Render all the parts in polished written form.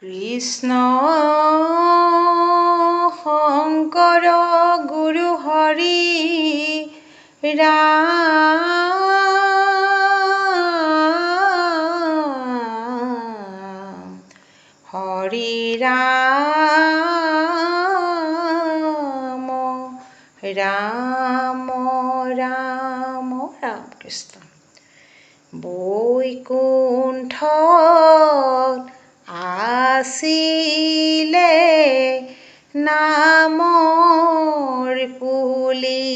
কৃষ্ণ শংকৰ গুৰু হৰি ৰাম হৰি ৰাম ৰাম ৰাম ৰাম কৃষ্ণ বৈকুণ্ঠত আছিলে নামৰ পুলি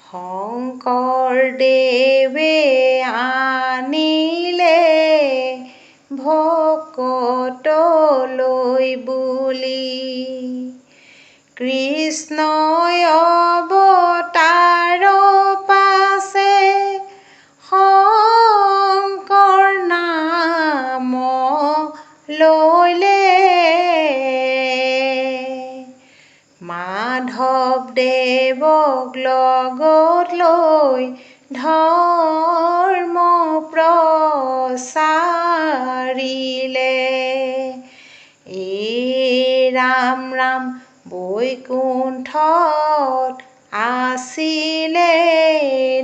শংকৰদেৱে আনিলে ভকতলৈ বুলি কৃষ্ণই অৱতাৰ পাছে শংকৰ নাম ললে মাধৱদেৱক লগত লৈ ধৰ্ম প্ৰচাৰিলে ৰাম ৰাম বৈকুণ্ঠত আছিলে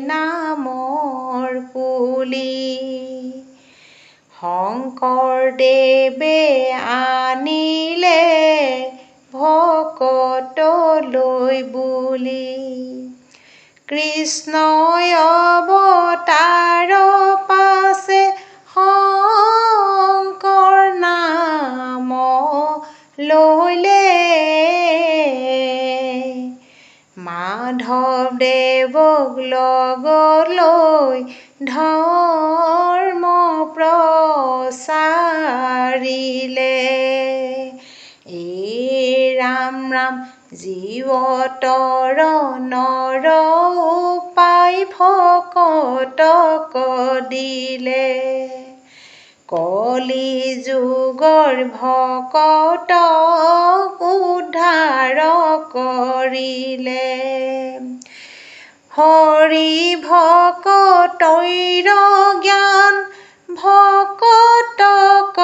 নামৰ পুলি শংকৰদেৱে আনিলে ভকতলৈ বুলি কৃষ্ণই অৱতাৰ পাছে শংকৰ নাম ললে মাধৱদেৱক লগত লৈ ধৰ্ম প্ৰচাৰিলে ৰাম ৰাম জীৱতৰ নৰ উপায় ভকতক দিলে কলি যুগৰ ভকতক উদ্ধাৰ কৰিলে হৰি ভকতৈৰ জ্ঞান ভকতক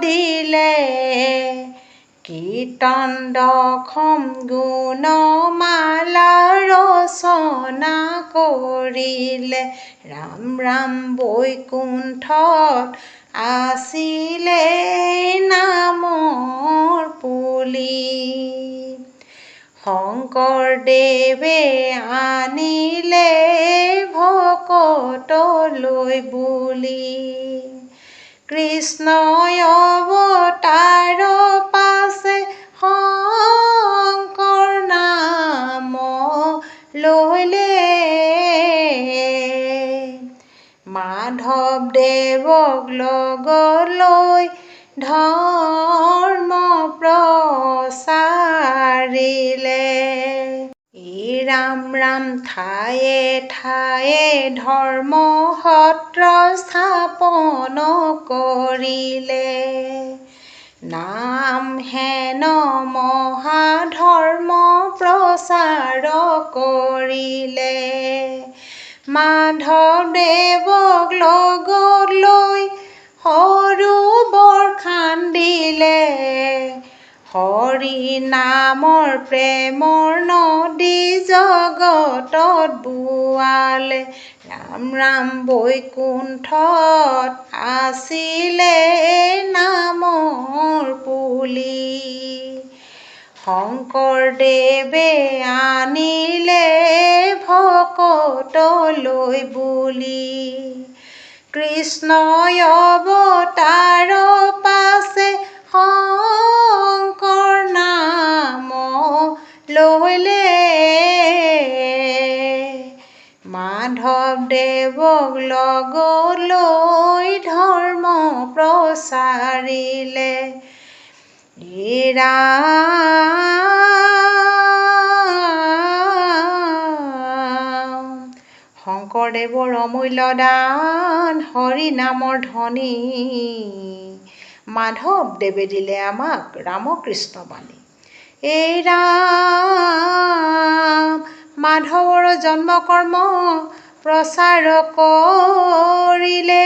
দিলে কীৰ্তন দশম গুণমালা ৰচনা কৰিলে ৰাম ৰাম বৈকুণ্ঠত আছিলে নামৰ পুলি শংকৰদেৱে আনিলে ভকতলৈ বুলি কৃষ্ণই অৱতাৰ পাছে শংকৰ নাম ললে মাধৱদেৱক লগত লৈ ধৰ্ম প্ৰচাৰিলে ৰাম ৰাম ঠায়ে ঠায়ে ধৰ্ম সত্ৰ স্থাপন কৰিলে নাম হেন মহাধৰ্ম প্ৰচাৰ কৰিলে মাধৱদেৱক লগত লৈ সৰু বৰ খান্দিলে হৰি নামৰ প্ৰেমৰ নদী জগতত বোৱালে ৰাম ৰাম বৈকুণ্ঠত আছিলে নামৰ পুলি শংকৰদেৱে আনিলে ভকতলৈ বুলি কৃষ্ণই অৱতাৰ পাছে শংকৰ নাম ললে মাধৱদেৱক লগত লৈ ধৰ্ম প্ৰচাৰিলে ৰাম শংকৰদেৱৰ অমূল্য দান হৰি নামৰ ধ্বনি মাধৱদেৱে দিলে আমাক ৰামকৃষ্ণ বাণী ৰাম মাধৱৰ জন্ম কৰ্ম প্ৰচাৰ কৰিলে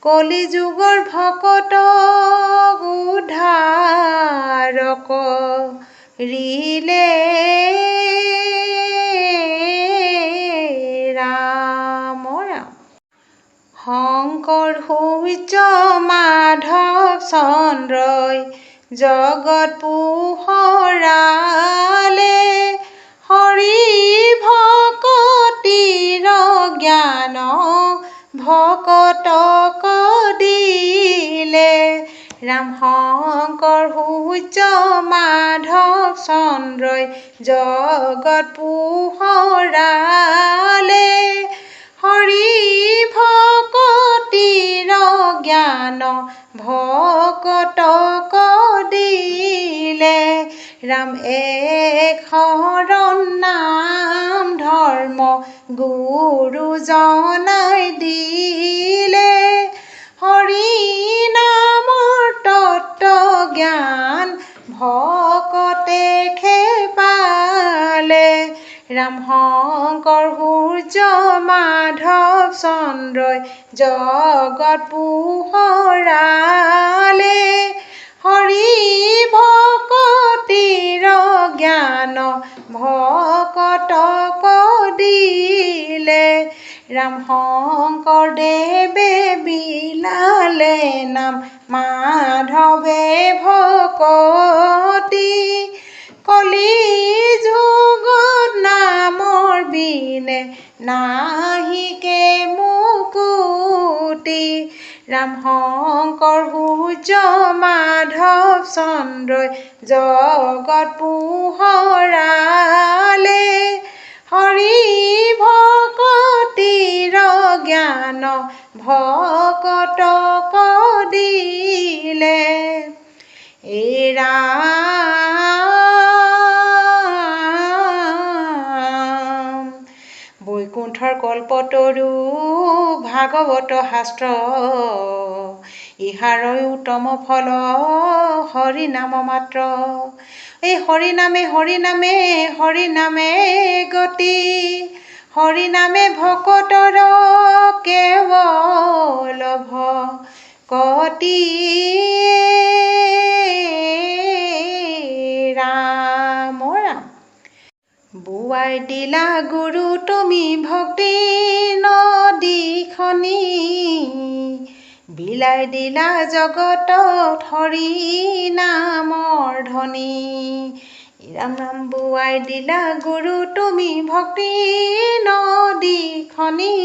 কলি যুগৰ ভকত ৰিলে ৰাম ৰাম। শংকৰ সূৰ্য মাধৱ চন্দ্ৰই জগত পোহৰালে, হৰি ভকতিৰ জ্ঞান ভকতক দিলে। ৰাম শংকৰ সূৰ্য মাধৱ চন্দ্ৰই জগত পোহৰালে, হৰি ভকতিৰ জ্ঞান ভকতক দিলে। ৰাম এক শৰণ নাম ধৰ্ম গুৰুজনাই দিলে, হৰি নামৰ তত্ত্ব জ্ঞান ভকতে পালে। ৰাম শংকৰ সূৰ্য মাধৱ চন্দ্ৰই জগত পোহৰালে, হৰি ভকতিৰ জ্ঞান ভকতক দিলে। ৰাম শংকৰদেৱে বিলালে নাম মাধৱে ভকতি, কলি যুগত নামৰ বিনে নাহিকে মুকুতি। ৰাম শংকৰ সূৰ্য মাধৱ চন্দ্ৰই জগত পোহৰালে, হৰি ভকতিৰ জ্ঞান ভকতক দিলে। ৰাম বৈকুণ্ঠৰ কল্পতৰু ভাগৱত শাস্ত্ৰ, ইহাৰই উত্তম ফল হৰি নাম মাত্ৰ। এই হৰিনামে হৰিনামে হৰিনামে গতি, হৰিনামে ভকতৰ কেৱল ভকতি। ৰাম ৰাম। বোৱাই দিলা গুৰু তুমি ভক্তি নদীখনি, বিলাই দিলা জগতত হৰি নামৰ ধ্বনি। ৰাম ৰাম। বোৱাই দিলা গুৰু তুমি ভক্তি নদীখনি,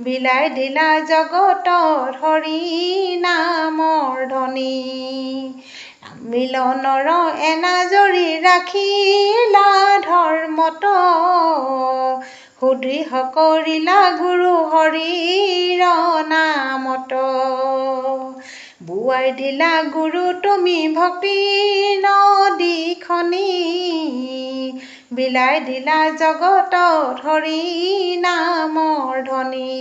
বিলাই দিলা জগতত হৰি নামৰ ধ্বনি। মিলনৰ এনাজৰি ৰাখিলা ধৰ্মত, সুদৃঢ় কৰিলা গুৰু হৰিৰ নামত। বোৱাই দিলা গুৰু তুমি ভক্তি নদীখনি, বিলাই দিলা জগতত হৰি নামৰ ধ্বনি।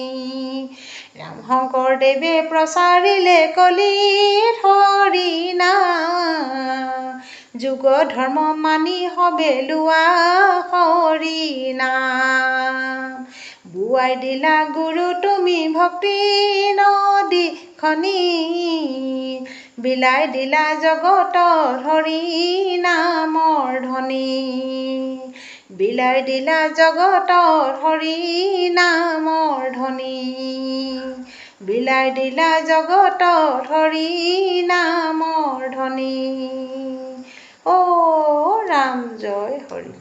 ৰাম শংকৰদেৱে প্ৰচাৰিলে কলিত হৰি নাম, যুগ ধৰ্ম মানি সবে লোৱা হৰি নাম। বোৱাই দিলা গুৰু তুমি ভক্তি নদীখনি, বিলাই দিলা জগতত হৰি নামৰ ধ্বনি। বিলাই দিলা জগতত হৰি নামৰ ধ্বনি, বিলাই দিলা জগতত হৰি নামৰ ধ্বনি। অ' ৰাম জয় হৰি।